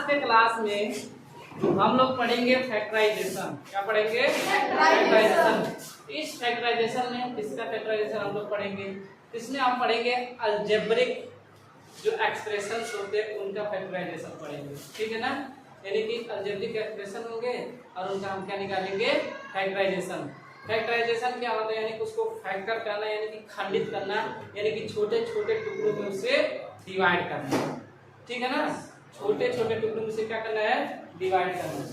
के क्लास में हम लोग पढ़ेंगे फैक्टराइजेशन। क्या पढ़ेंगे? फैक्टराइजेशन। इस फैक्टराइजेशन में इसका फैक्टराइजेशन हम लोग पढ़ेंगे। इसमें हम पढ़ेंगे अलजेब्रिक जो एक्सप्रेशंस होते हैं उनका फैक्टराइजेशन पढ़ेंगे। ठीक है ना? यानी कि अलजेब्रिक एक्सप्रेशन होंगे और उनका हम क्या निकालेंगे? फैक्टराइजेशन। फैक्टराइजेशन क्या होता है? यानी कि उसको फैक्टर करना, यानी कि खंडित करना, यानी कि छोटे छोटे टुकड़ों में उसे डिवाइड करना। ठीक है ना? छोटे छोटे टुकड़ों में से क्या करना है? डिवाइड करना।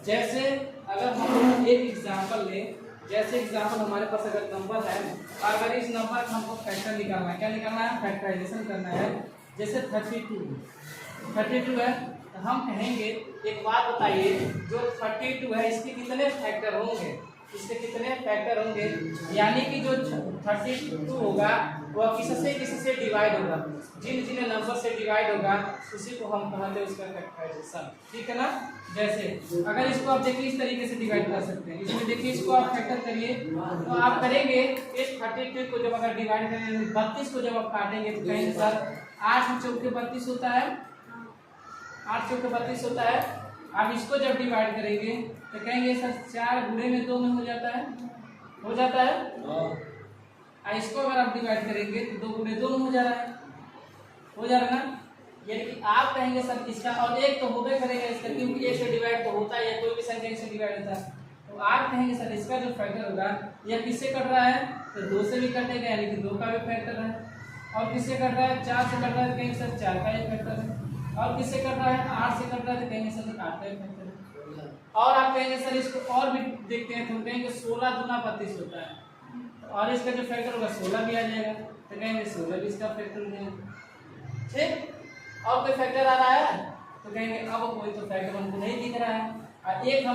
जैसे अगर हम एक एग्जांपल लें, जैसे एग्जांपल हमारे पास अगर नंबर है, अगर इस नंबर का हमको फैक्टर निकालना है, क्या निकालना है? फैक्टराइजेशन करना है। जैसे 32 है, तो हम कहेंगे एक बात बताइए, जो 32 है इसके कितने फैक्टर होंगे? इसके कितने फैक्टर होंगे? यानी कि जो 32 होगा वह किससे डिवाइड होगा? जिन जिन नंबर से डिवाइड होगा उसी को हम कहते हैं उसका फैक्टराइजेशन। ठीक है ना? जैसे अगर इसको आप देखिए इस तरीके से डिवाइड कर सकते हैं। इसमें देखिए इसको आप फैक्टर करिए तो आप करेंगे इस 32 को जब अगर डिवाइड करेंगे 32 को जब आप काटेंगे तो कहेंगे सर 8 चौके 32 होता है, 8 चौके 32 होता है। आप इसको जब डिवाइड करेंगे तो कहेंगे सर 4 गुणे में 2 में हो जाता है, हो जाता है। और इसको अगर आप डिवाइड करेंगे तो 2 गुणे 2 में हो जा रहा है, हो जा रहा है ना? यानी कि आप कहेंगे सर इसका, और एक तो होबे करेगा इसका, क्योंकि एक से डिवाइड तो होता है या कोई भी संख्या से डिवाइड होता है। तो आप कहेंगे सर इसका जो फैक्टर होगा यह किससे कट रहा है? तो 2 से भी कटेगा, यानी कि 2 का भी फैक्टर है। और किससे कट रहा है? 4 से कट रहा है तो कहेंगे सर 4 का एक फैक्टर है। और किससे कट रहा है? 8 से कट रहा है तो कहेंगे सर 8 का एक फैक्टर है। और आप कहेंगे सर इसको और भी देखते हैं तो कहेंगे 16 दूना 32 होता है, और इसका जो फैक्टर होगा 16 भी आ जाएगा तो कहेंगे 16 भी इसका फैक्टर हो जाएगा। ठीक? और कोई फैक्टर आ रहा है तो कहेंगे अब कोई तो फैक्टर हमको नहीं दिख रहा है। और एक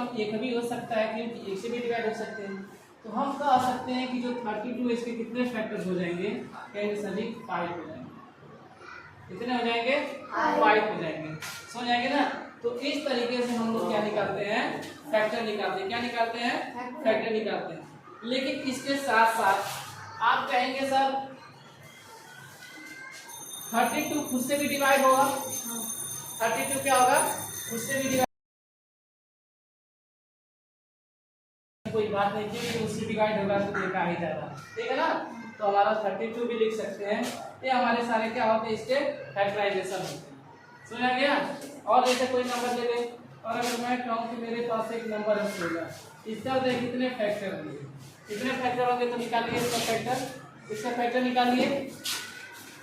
भी हो सकता है क्योंकि एक से भी डिवाइड हो सकते हैं। तो हम कह सकते हैं कि जो 32 इसके कितने फैक्टर्स हो जाएंगे? कहेंगे सभी 5 हो जाएंगे। कितने हो जाएंगे? 5 हो जाएंगे। समझ आएंगे ना? तो इस तरीके से हम लोग क्या निकालते हैं? फैक्टर निकालते हैं। क्या निकालते हैं? फैक्टर निकालते हैं। लेकिन इसके साथ साथ आप कहेंगे सर 32 खुद से भी डिवाइड होगा। 32 क्या होगा? खुद से भी डिवाइड, कोई बात नहीं, क्योंकि उससे डिवाइड होगा तो देखा ही जाएगा। ठीक है ना? तो हमारा 32 भी लिख सकते हैं। ये हमारे सारे क्या होते हैं? इसके फैक्टराइजेशन होते हैं। समझ आ गया? और जैसे कोई नंबर ले ले, और अगर मैं कहूँ कि मेरे पास एक नंबर है 16, इसका तो कितने फैक्टर होंगे? कितने फैक्टर होंगे? तो निकालिए इसका फैक्टर, इसका फैक्टर निकालिए,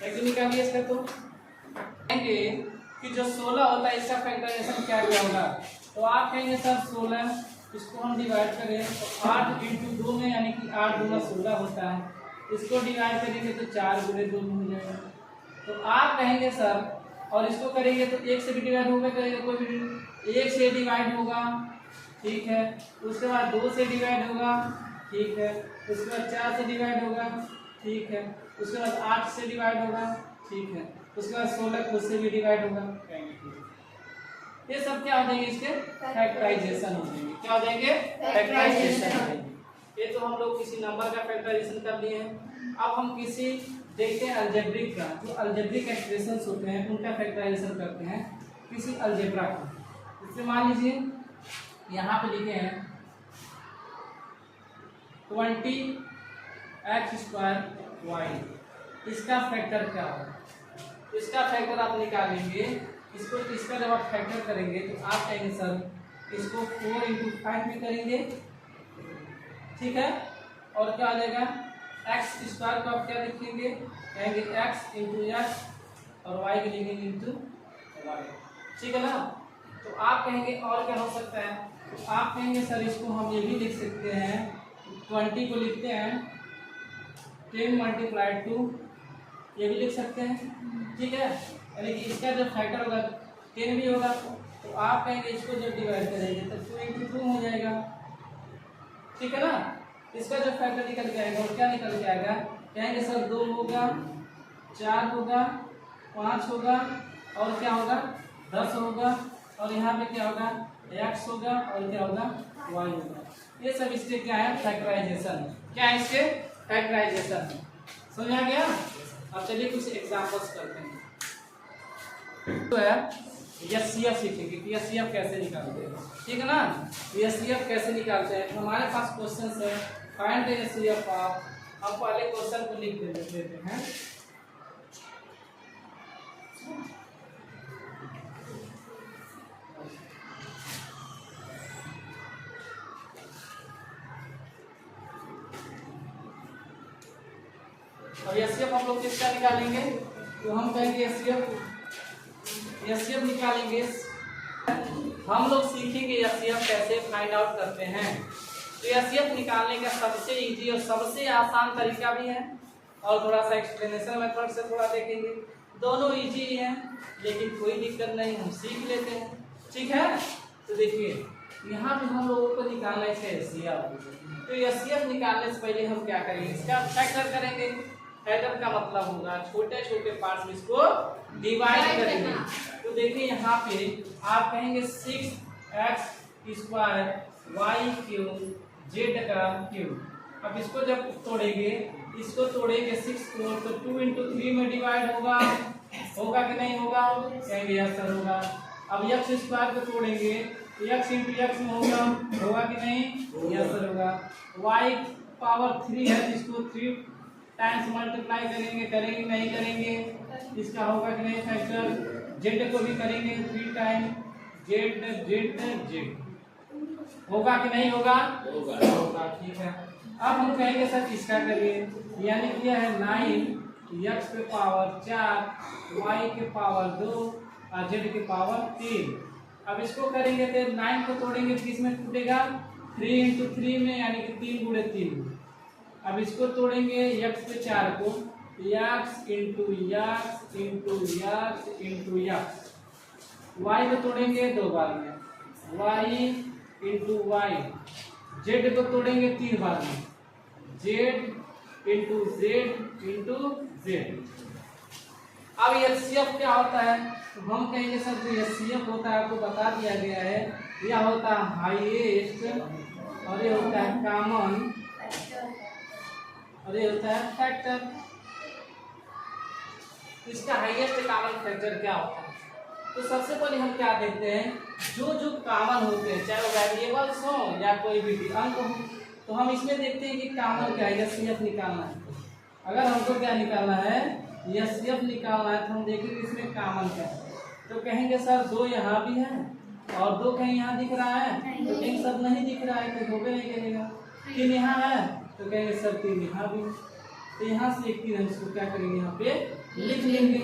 फैक्टर निकालिए इसका। तो कहेंगे कि जो 16 होता है इसका फैक्टराइजेशन क्या क्या होगा? तो आप कहेंगे सर 16 इसको हम डिवाइड करें तो 8 × 2 में, यानी कि 8 दूना 16 होता है। इसको डिवाइड करेंगे तो 4 गुणे 2 में हो जाएगा। तो आप कहेंगे सर, और इसको करेंगे तो 1 से भी डिवाइड होगा, करेंगे कोई भी 1 से डिवाइड होगा, ठीक है। उसके बाद 2 से डिवाइड होगा, ठीक है। उसके बाद 4 से डिवाइड होगा, ठीक है। उसके बाद 8 से डिवाइड होगा, ठीक है। उसके बाद 16 खुद से भी डिवाइड होगा। ये सब क्या हो जाएंगे? इसके फैक्टराइजेशन हो जाएंगे। क्या हो जाएंगे? फैक्टराइजेशन हो जाएंगे। ये तो हम लोग किसी नंबर का फैक्टराइजेशन कर लिए हैं। अब हम किसी देखते हैं अलजेब्रिक का, जो अलजेब्रिक एक्सप्रेशंस होते हैं उनका फैक्टराइजेशन करते हैं किसी अलजेब्रा का। जैसे मान लीजिए यहाँ पे लिखे हैं 20x²y, इसका फैक्टर क्या होगा? इसका फैक्टर आप निकालेंगे, इसको इसका जब आप फैक्टर करेंगे तो आप कहेंगे सर इसको 4 × 5 में करेंगे, ठीक है। और क्या आ जाएगा? x² को आप क्या लिखेंगे? कहेंगे x × x, और y के लिखेंगे × y, ठीक है ना? तो आप कहेंगे और क्या हो सकता है? तो आप कहेंगे सर इसको हम ये भी लिख सकते हैं, 20 को लिखते हैं 10 × 2, ये भी लिख सकते हैं, ठीक है। यानी कि इसका जब फैक्टर होगा 10 भी होगा, तो आप कहेंगे इसको जब डिवाइड करेंगे तो 2 × 2 हो जाएगा, ठीक है ना। इसका जब फैक्टर निकल के आएगा और क्या निकल के आएगा? कहेंगे सर 2 होगा, 4 होगा, 5 होगा, और क्या होगा? 10 होगा, और यहाँ पे क्या होगा? x होगा, और क्या होगा? y होगा। ये सब इसके क्या है? फैक्टराइजेशन। क्या है इसके? फैक्टराइजेशन। समझ आ गया? अब चलिए कुछ एग्जांपल्स करते हैं। तो है एचसीएफ सीखेंगे कि एचसीएफ कैसे निकालते हैं, ठीक है ना। एचसीएफ कैसे निकालते हैं, तो हमारे पास क्वेश्चन है फाइंड द एचसीएफ ऑफ। हम पहले क्वेश्चन को लिख देते हैं। अब एचसीएफ हम लोग किसका निकालेंगे, तो हम कहेंगे एचसीएफ निकालेंगे। हम लोग सीखेंगे एचसीएफ कैसे फाइंड आउट करते हैं। तो एचसीएफ निकालने का सबसे इजी और सबसे आसान तरीका भी है, और थोड़ा सा एक्सप्लेनेशन मेथड से थोड़ा देखेंगे। दोनों इजी हैं, लेकिन कोई दिक्कत नहीं, हम सीख लेते हैं, ठीक है। तो देखिए यहाँ पे हम लोगों को निकालना है एचसीएफ। तो एचसीएफ निकालने से पहले हम क्या करेंगे, इसका फैक्टर करेंगे। फैक्टर का मतलब होगा छोटे छोटे पार्ट्स में इसको डिवाइड करेंगे। तो देखिए यहाँ पे आप कहेंगे 6x square y cube z का क्यूब। अब इसको जब तोड़ेंगे, इसको तोड़ेंगे 6 को, तो 2 × 3 में डिवाइड होगा कि नहीं होगा, कहेंगे यस सर होगा। अब x स्क्वायर को तोड़ेंगे, x × x में होगा कि नहीं, यस सर होगा। y पावर 3 है, इसको 3 टाइम्स मल्टीप्लाई करेंगे नहीं करेंगे, इसका होगा कि नहीं फैक्टर। जेड को भी करेंगे 3 टाइम जेड जेड जेड, होगा कि नहीं होगा, होगा, ठीक है। अब हम कहेंगे सर इसका करिए, यानी कि यह है 9 x के पावर 4 y के पावर 2 और z के पावर 3। अब इसको करेंगे तो 9 को तोड़ेंगे किसमें टूटेगा, 3 × 3 में, यानी कि 3 × 3। अब इसको तोड़ेंगे x पे 4 को, x × x। y को तोड़ेंगे 2 बार में, y × y। z को तोड़ेंगे 3 बार में, z × z। अब एचसीएफ क्या होता है, तो हम कहेंगे सर जो एचसीएफ होता है आपको बता दिया गया है, यह होता है हाईएस्ट, और ये होता है कॉमन, और ये होता है फैक्टर। इसका हाईएस्ट कॉमन फैक्टर क्या होता है, तो सबसे पहले हम क्या देखते हैं, जो कॉमन होते हैं, चाहे वो वेरिएबल्स हो या कोई भी अंक हो, तो हम इसमें देखते हैं कि कॉमन क्या है, एचसीएफ निकालना है। अगर हमको क्या निकालना है, एचसीएफ निकालना है, तो हम देखेंगे इसमें कॉमन क्या है। तो कहेंगे सर 2 यहाँ भी है और 2 कहीं यहाँ दिख रहा है, तो कहीं सब नहीं दिख रहा है, तो 2 पे नहीं करेगा। 3 यहाँ है, तो कहेंगे सर 3 यहाँ भी, तो यहाँ से एक 3 हम इसको क्या करेंगे, यहाँ पे लिख लेंगे।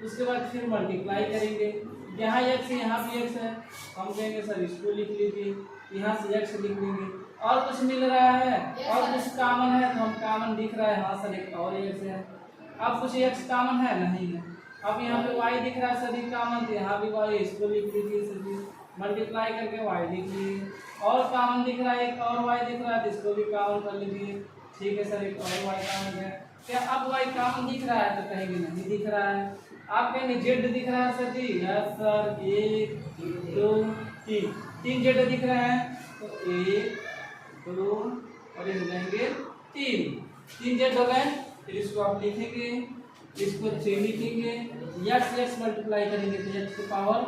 उसके बाद फिर मल्टीप्लाई करेंगे, यहाँ x है यहाँ भी x है, हम कहेंगे सर इसको लिख लीजिए, यहाँ से x लिख लेंगे। और कुछ मिल रहा है और कुछ कॉमन है, तो हम कॉमन दिख रहा है, हाँ सर एक और x है। अब कुछ x कॉमन है नहीं है, अब यहाँ पे y दिख रहा है सर कॉमन, तो यहाँ भी y, इसको लिख लीजिए सर, मल्टीप्लाई करके y लिख लीजिए। और कॉमन दिख रहा है, एक और y दिख रहा है, तो इसको भी कॉमन कर लीजिए, ठीक है सर एक और y कॉमन है। क्या अब y कॉमन दिख रहा है, तो कहेंगे नहीं दिख रहा है। आप कहेंगे z दिख रहा है सर जी, यस सर 1 2 3 z दिख रहा है, तो 1 2 और ये हो जाएंगे 3 z हो गए। फिर इसको आप लिखेंगे, इसको 6 लिखेंगे, x मल्टीप्लाई करेंगे तो x की पावर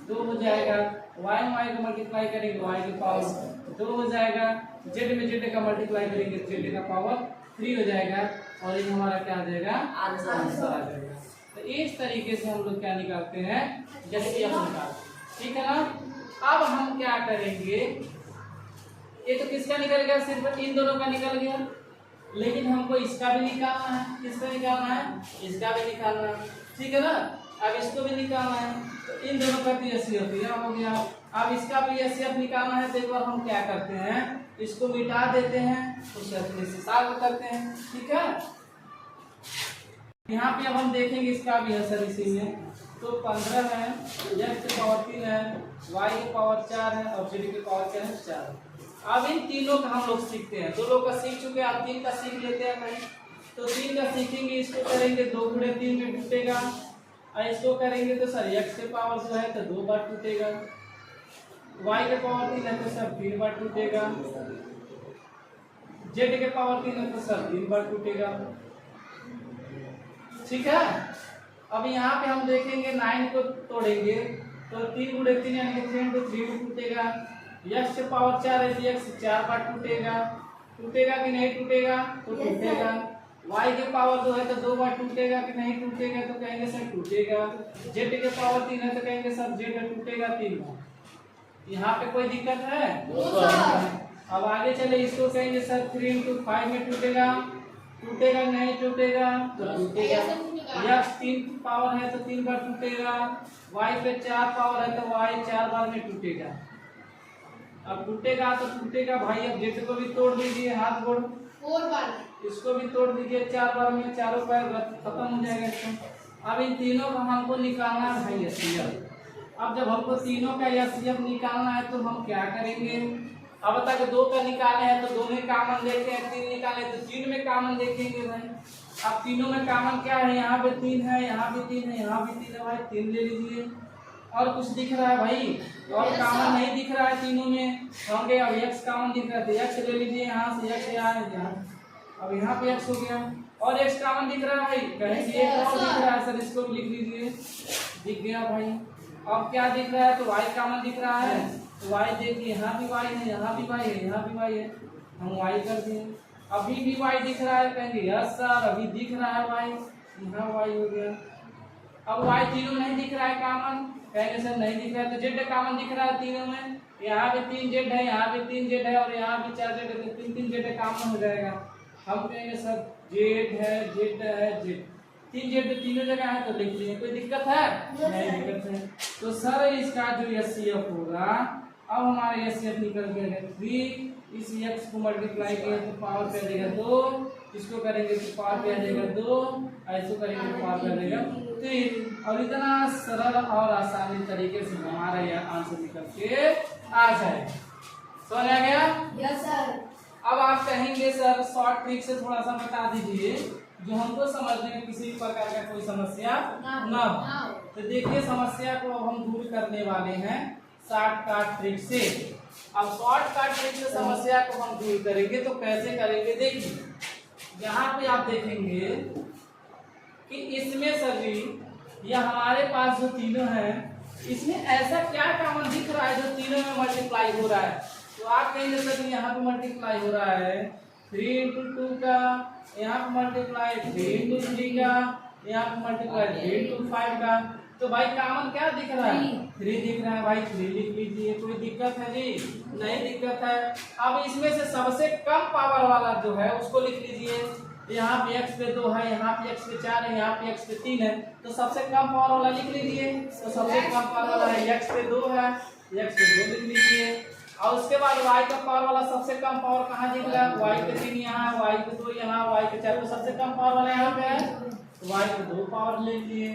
2 हो जाएगा, y को मल्टीप्लाई करेंगे y की पावर 2 हो जाएगा, z में z का मल्टीप्लाई करेंगे z का पावर 3 हो जाएगा, और ये हमारा क्या आ जाएगा, आंसर आ जाएगा। तो इस तरीके से हम लोग क्या निकालते हैं, एचसीएफ निकालते, ठीक है ना। अब हम क्या करेंगे, ये तो किसका निकल गया, सिर्फ इन दोनों का निकल गया, लेकिन हमको इसका भी निकालना है। किसका निकालना है, इसका भी निकालना है, ठीक है ना। अब इसको भी निकालना है, तो इन दोनों का एचसीएफ हो गया। अब इसका भी एचसीएफ निकालना है, तो एक बार हम क्या करते हैं, इसको मिटा देते हैं, उसे अपने से सॉल्व करते हैं, ठीक है। यहाँ पे अब हम देखेंगे इसका भी है सर इसी में, तो 15 है, x की पावर 3 है, y की पावर 4 है, और z की पावर क्या है 4। अब इन तीनों का हम लोग सीखते हैं, 2 लोग का सीख चुके हैं, अब 3 का सीख लेते हैं भाई। तो 3 का सीखेंगे, इसको करेंगे 2 × 3 में टूटेगा, और इसको करेंगे तो सर x के पावर जो है तो 2 बार टूटेगा, y के पावर 3 है तो सर 3 बार टूटेगा, z के पावर 3 है तो सर 3 बार टूटेगा, ठीक है। अब यहाँ पे हम देखेंगे 9 को तोड़ेंगे, तो 3 गुणे 3 यानी कि 3 × 3 में टूटेगा। x की पावर 4 है तो x 4 बार टूटेगा। टूटेगा कि नहीं टूटेगा? तो टूटेगा। y के पावर 2 है तो 2 बार टूटेगा कि नहीं टूटेगा? तो कहेंगे सर टूटेगा। z के पावर 3 है तो कहेंगे सर z टूटेगा 3 बार। यहाँ पे कोई दिक्कत है? अब आगे चले, इसको कहेंगे सर 3 × 5 में टूटेगा। टूटेगा नहीं टूटेगा? तो टूटेगा। x 3 की पावर है तो 3 बार टूटेगा। y पे 4 पावर है तो y 4 बार में टूटेगा। अब टूटेगा तो टूटेगा भाई। अब z को भी तोड़ दीजिए, हाथ गोड़ 4 बार, इसको भी तोड़ दीजिए 4 बार में, चारों पैर खत्म हो जाएगा इसको। अब इन तीनों का हमको निकालना है भाई एचसीएफ। अब जब हमको तीनों का एचसीएफ निकालना है तो हम क्या करेंगे? अब तक 2 का निकाले हैं तो 2 में कॉमन देखे हैं, 3 निकाले तो 3 में कॉमन देखेंगे भाई। अब तीनों में कॉमन क्या है? यहाँ पे 3 है, यहाँ भी 3 है, यहाँ भी 3 है भाई, 3 ले लीजिए। और कुछ दिख रहा है भाई? और कॉमन नहीं दिख रहा है तीनों में। होंगे अब x कॉमन दिख रहा है तो x ले लीजिए, यहाँ से x यहाँ है। अब यहाँ पे x हो गया और x कॉमन दिख रहा है भाई, कहेंगे एक और दिख रहा है सर, इसको भी लिख लीजिए। दिख गया भाई। अब क्या दिख रहा है? तो y कॉमन दिख रहा है तो y देखिए, यहाँ भी y है, यहाँ भी y है, यहाँ भी y है, हम y कर दिए। अभी भी y दिख रहा है, कहेंगे यस सर अभी दिख रहा है y, यहाँ y हो गया। अब y तीनों नहीं दिख रहा है कॉमन, कहेंगे सर नहीं दिख रहा है। तो z कॉमन दिख रहा है तीनों में, यहाँ पे 3 z है, यहाँ पे 3 z है और यहाँ पे 4 z है, तो 3 z कॉमन हो जाएगा। हम कहेंगे सर z है, z है, z 3 z तीनों जगह है तो लिख लीजिए। कोई दिक्कत है? नहीं दिक्कत है। तो सर इसका जो एचसीएफ होगा, अब हमारा एचसीएफ निकल गया 3। इस x को मल्टीप्लाई किया तो पावर पे आ जाएगा 2, इसको करेंगे तो पावर पे आ जाएगा 2, ऐसे करेंगे तो पावर पे आ जाएगा 3। और इतना सरल और आसानी तरीके से हमारा यह आंसर निकल के आ जाएगा। समझ आ गया? Yes sir. अब आप कहेंगे सर शॉर्ट ट्रिक से थोड़ा सा बता दीजिए जो हमको समझने में किसी प्रकार का कोई समस्या ना हो। तो देखिए समस्या को अब हम दूर करने वाले हैं शॉर्टकट ट्रिक से। अब शॉर्टकट ट्रिक से समस्या को हम दूर करेंगे तो कैसे करेंगे? देखिए यहाँ पे आप देखेंगे कि इसमें सर जी यह हमारे पास जो तीनों हैं इसमें ऐसा क्या कॉमन दिख रहा है जो तीनों में मल्टीप्लाई हो रहा है? तो आप कहेंगे सर यहाँ पे मल्टीप्लाई हो रहा है 3 × 2 का, यहाँ पे मल्टीप्लाई 3 × 3 का, यहाँ पे मल्टीप्लाई 3 × 5 का। तो भाई कॉमन क्या दिख रहा है? 3 दिख रहा है भाई, 3 लिख लीजिए। कोई दिक्कत है जी? नहीं दिक्कत है। अब इसमें से सबसे कम पावर वाला जो है उसको लिख लीजिए। यहाँ पे x पे 2 है, यहाँ पे x पे 4 है, यहाँ पे x पे 3 है, तो सबसे कम पावर वाला लिख लीजिए। तो सबसे कम पावर वाला है x पे 2 है, x पे 2 लिख लीजिए। और उसके बाद y का पावर वाला सबसे कम पावर कहाँ दिख रहा है? y पे 3 यहाँ, y पे 2 यहाँ, y पे 4, तो सबसे कम पावर वाला यहाँ पे है, तो y पे 2 पावर ले लीजिए।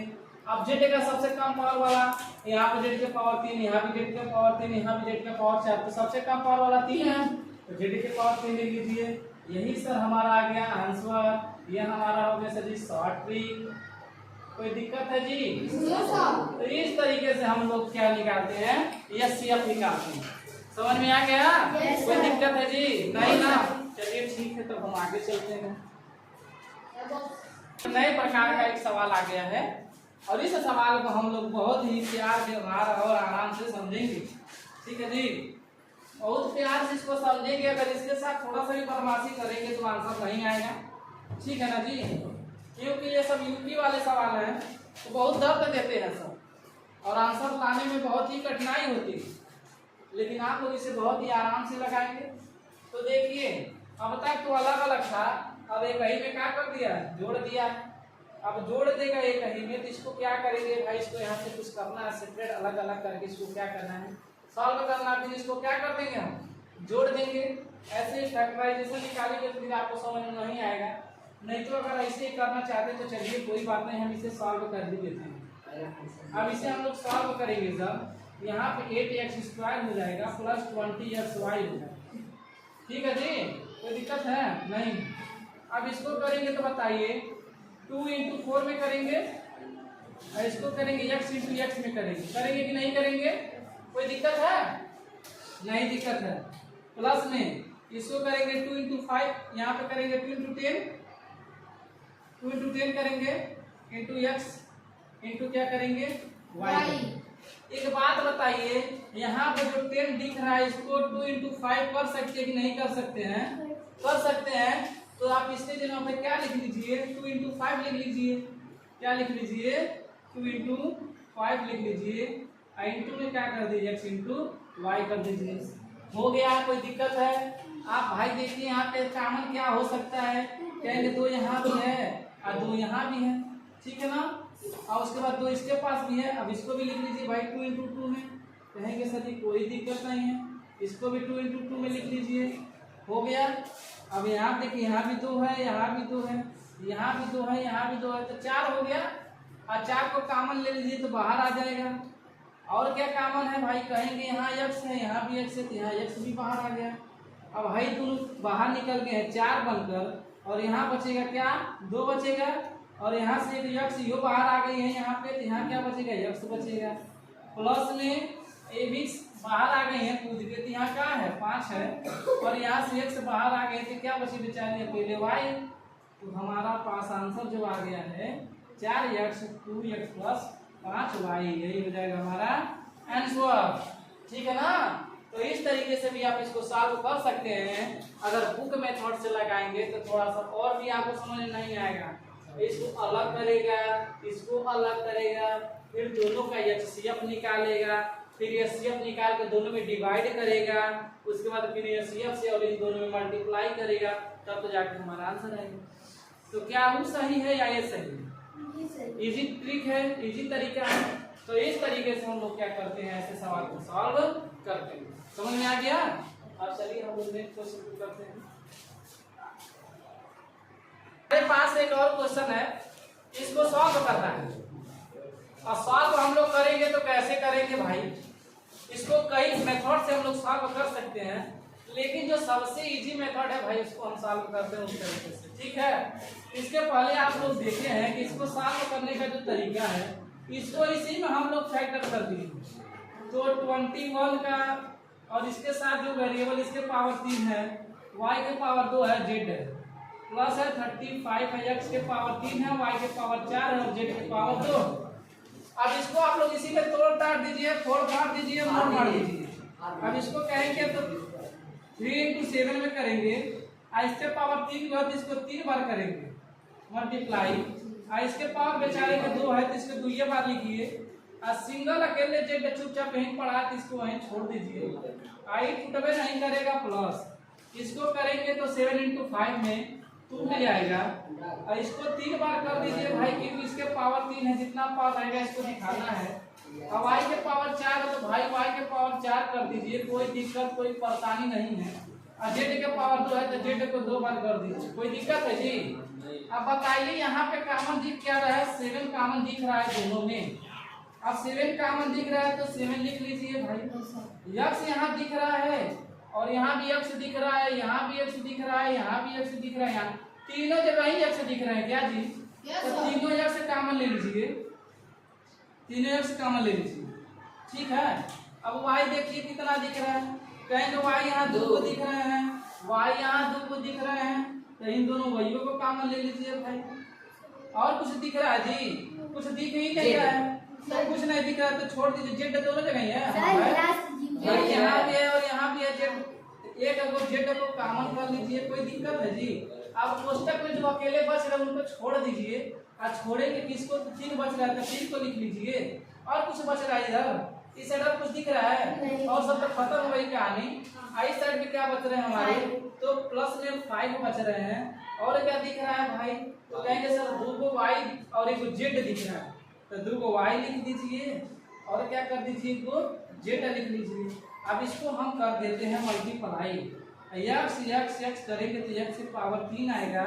अब z का सबसे कम पावर वाला, यहाँ पे z के पावर 3, यहाँ पे z के पावर 3, यहाँ पे z के पावर 4, तो सबसे कम पावर वाला 3 है, तो z के पावर 3 ले लीजिए। यही सर हमारा आ गया आंसर। यह हमारा हो गया सर जी शॉर्ट ट्रिक। कोई दिक्कत है जी? तो इस तरीके से हम लोग क्या निकालते हैं? एचसीएफ निकालते हैं। समझ में आ गया? कोई दिक्कत है जी? नहीं ना? चलिए ठीक है, तो हम आगे चलते हैं। नए प्रकार का एक सवाल आ गया है और इस सवाल को हम लोग बहुत ही प्यार व्यवहार और आराम से समझेंगे। ठीक है जी? बहुत प्यार से इसको समझेंगे। अगर इसके साथ थोड़ा सा भी बदमाशी करेंगे तो आंसर नहीं आएगा। ठीक है ना जी? क्योंकि ये सब यूपी वाले सवाल हैं तो बहुत दर्द देते हैं सब और आंसर लाने में बहुत ही कठिनाई होती है, लेकिन आप लोग इसे बहुत ही आराम से लगाएंगे। तो देखिए अब तक तो अलग अलग था, अब एक ही में क्या कर दिया? जोड़ दिया। अब जोड़ देगा एक ही में, तो इसको क्या करेंगे भाई? इसको यहाँ से कुछ करना है, सेपरेट अलग अलग करके इसको क्या करना है? सॉल्व करना। फिर इसको क्या कर देंगे? हम जोड़ देंगे। ऐसे फैक्टराइजेशन निकालेंगे तो फिर आपको समझ में नहीं आएगा। नहीं तो अगर ऐसे ही करना चाहते तो चलिए कोई बात नहीं, हम इसे सॉल्व कर भी देते हैं। अब इसे हम लोग सॉल्व करेंगे सर। यहाँ पे 8x² हो जाएगा प्लस 20xy होगा। ठीक है जी? कोई दिक्कत है? नहीं। अब इसको करेंगे तो बताइए 2 × 4 में करेंगे और इसको करेंगे x × x में करेंगे कि नहीं करेंगे? कोई दिक्कत है? नहीं दिक्कत है। प्लस में इसको करेंगे 2 × 5, यहाँ पे करेंगे 2 × 10, 2 × 10 करेंगे इंटू x इंटू क्या करेंगे? y। एक बात बताइए यहाँ पे जो 10 दिख रहा है इसको 2 into 5 कर सकते हैं कि नहीं कर सकते हैं? कर सकते हैं। तो आप इसके जगह पे क्या लिख लीजिए? 2 into 5 लिख लीजिए। क्या लिख लीजिए? 2 into 5 लिख लीजिए। इंटू में क्या कर दीजिए? x into y कर दीजिए। हो गया? कोई दिक्कत है? आप भाई देखिए यहाँ पे कॉमन क्या हो सकता है? कहेंगे 2 यहाँ भी है और 2 यहाँ भी है, ठीक है ना? और उसके बाद 2 इसके पास भी है। अब इसको भी लिख लीजिए भाई 2 into 2 में। कहेंगे सर जी कोई दिक्कत नहीं है, इसको भी 2 into 2 में लिख लीजिए। हो गया? अब यहाँ देखिए यहाँ भी 2 है, यहाँ भी 2 है, यहाँ भी 2 है, यहाँ भी 2 है, तो 4 हो गया। और 4 को कॉमन ले लीजिए तो बाहर आ जाएगा। और क्या कॉमन है भाई? कहेंगे यहाँ x है, यहाँ भी x है, तो यहाँ x भी बाहर आ गया। अब भाई दोनों बाहर निकल गए हैं 4 बनकर, और यहाँ बचेगा क्या? 2 बचेगा। और यहाँ से एक x यो बाहर आ गई है यहाँ पे, तो यहाँ क्या बचेगा? x बचेगा। प्लस में ए भी बाहर आ गई है कूद के, तो यहाँ क्या है? 5 है। और यहाँ से x बाहर आ गए तो क्या बची बेचारी? पहले y। तो हमारा पास आंसर जो आ गया है 4x 2x प्लस 5y, यही हो जाएगा हमारा आंसर। ठीक है ना? तो इस तरीके से भी आप इसको सॉल्व कर सकते हैं। अगर बुक मेथड से लगाएंगे तो थोड़ा सा और भी आपको समझ में नहीं आएगा। इसको अलग करेगा, इसको अलग करेगा, फिर दोनों का HCF निकालेगा, फिर HCF निकाल के दोनों में डिवाइड करेगा, उसके बाद फिर HCF से और इन दोनों में मल्टीप्लाई करेगा, तब तो जाके हमारा आंसर आएगा। तो क्या वो सही है या ये सही है? इजी ट्रिक है, इजी तरीका है। तो इस तरीके से हम लोग क्या करते हैं? ऐसे सवाल को सॉल्व करते हैं। समझ में आ गया? अब चलिए हम लोग नेक्स्ट क्वेश्चन करते हैं। मेरे पास एक और क्वेश्चन है, इसको सॉल्व करना है। और सॉल्व हम लोग करेंगे तो कैसे करेंगे भाई? इसको कई मेथड से हम लोग सॉल्व कर सकते हैं, लेकिन जो सबसे इजी मेथड है भाई उसको हम सॉल्व करते हैं उस तरीके से, ठीक है? इसके पहले आप लोग देखे हैं कि इसको सॉल्व करने का जो तरीका है, इसको इसी में हम लोग फैक्टर कर दिए। तो 21 का और इसके साथ जो वेरिएबल इसके पावर 3 है, y के पावर 2 है, z है, प्लस है 35 है, x के पावर 3 है, y के पावर 4 है और z के पावर 2। अब इसको आप लोग इसी में तोड़ ताड़ दीजिए, फोड़ फाड़ दीजिए, मोड़ मार दीजिए। अब इसको कहेंगे तो 3 into 7 में करेंगे, इसके पावर 3 के बाद इसको 3 बार करेंगे मल्टीप्लाई। इसके पावर बेचारे का 2 है तो इसको 2 बार लिखिए। सिंगल अकेले जेड चुपचाप यहीं पढ़ा तो इसको वहीं छोड़ दीजिए। आई टूटबे नहीं करेगा, प्लस इसको करेंगे तो 7 into 5 में 2 मिल जाएगा। और इसको 3 बार कर दीजिए भाई, क्योंकि इसके पावर 3 है, जितना पावर रहेगा इसको दिखाना है। अब y के पावर 4 है तो भाई y के पावर 4 कर दीजिए, कोई दिक्कत कोई परेशानी नहीं है। और z के पावर 2 है तो z को 2 बार कर दीजिए, कोई दिक्कत है जी? अब बताइए यहाँ पे कॉमन दिख क्या रहा है? 7 कॉमन दिख रहा है दोनों में। अब 7 कॉमन दिख रहा है तो 7 लिख लीजिए भाई। x यहाँ दिख रहा है और यहाँ भी x दिख रहा है, यहाँ भी x दिख रहा है, यहाँ भी x दिख रहा है, यहाँ तीनों जगह ही x दिख रहे हैं क्या जी? तो तीनों x कॉमन ले लीजिए, तीनों x कॉमन ले लीजिए, ठीक है? अब y देखिए कितना दिख रहा है, कहेंगे y यहाँ 2 को दिख रहे हैं, y यहाँ 2 को दिख रहे हैं, तो इन दोनों वैयों को कॉमन ले लीजिए भाई। और कुछ दिख रहा है जी? कुछ दिख ही नहीं रहा है, सब कुछ नहीं दिख रहा है तो छोड़ दीजिए। जेड दोनों जगह ही है, यहाँ भी है और यहाँ भी है जेड, एक अगर जेड को कॉमन कर लीजिए, कोई दिक्कत है जी? अब कोष्टक में जो अकेले बच रहे हैं उनको छोड़ दीजिए, और छोड़ेंगे किसको? तो 3 बच रहा है तो 3 को लिख लीजिए। और कुछ बच रहा है इधर? इस साइड और कुछ दिख रहा है? और सब तो खत्म हो गई कहानी। इस साइड में क्या बच रहे हैं हमारे? तो प्लस में 5 बच रहे हैं। और क्या दिख रहा है भाई? तो कहेंगे सर 2 को y और 1 को z दिख रहा है, तो 2 को y लिख दीजिए और क्या कर दीजिए? 1 को z लिख लीजिए। अब इसको हम कर देते हैं मल्टीप्लाई। x करेंगे तो x के पावर 3 आएगा,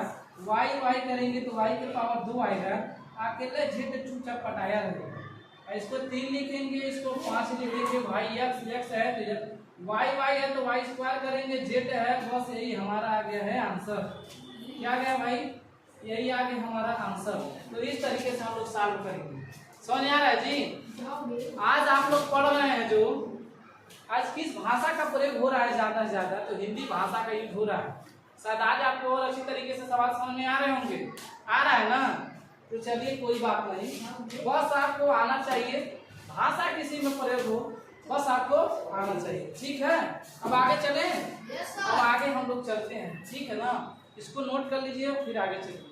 y करेंगे तो y के पावर 2 आएगा, अकेले z चुपचाप पटाया रहेगा। इसको 3 लिखेंगे, इसको 5 लिखेंगे, भाई x है तो y है तो y स्क्वायर करेंगे, z है, बस यही हमारा आ गया है आंसर। क्या गया भाई? यही आ गया हमारा आंसर। तो इस तरीके से हम लोग सॉल्व करेंगे। समझ आ रहा है जी? आज आप लोग पढ़ रहे हैं जो आज किस भाषा का प्रयोग हो रहा है ज्यादा से ज्यादा, तो हिंदी भाषा का यूज हो रहा है। शायद आज आपको और अच्छी तरीके से सवाल समझ में आ रहे होंगे, आ रहा है ना? तो चलिए कोई बात नहीं, बस आपको आना चाहिए। भाषा किसी में प्रयोग हो, बस आपको आना चाहिए, ठीक है। अब आगे चलें, अब आगे हम लोग चलते हैं, ठीक है ना। इसको नोट कर लीजिए, फिर आगे चलिए।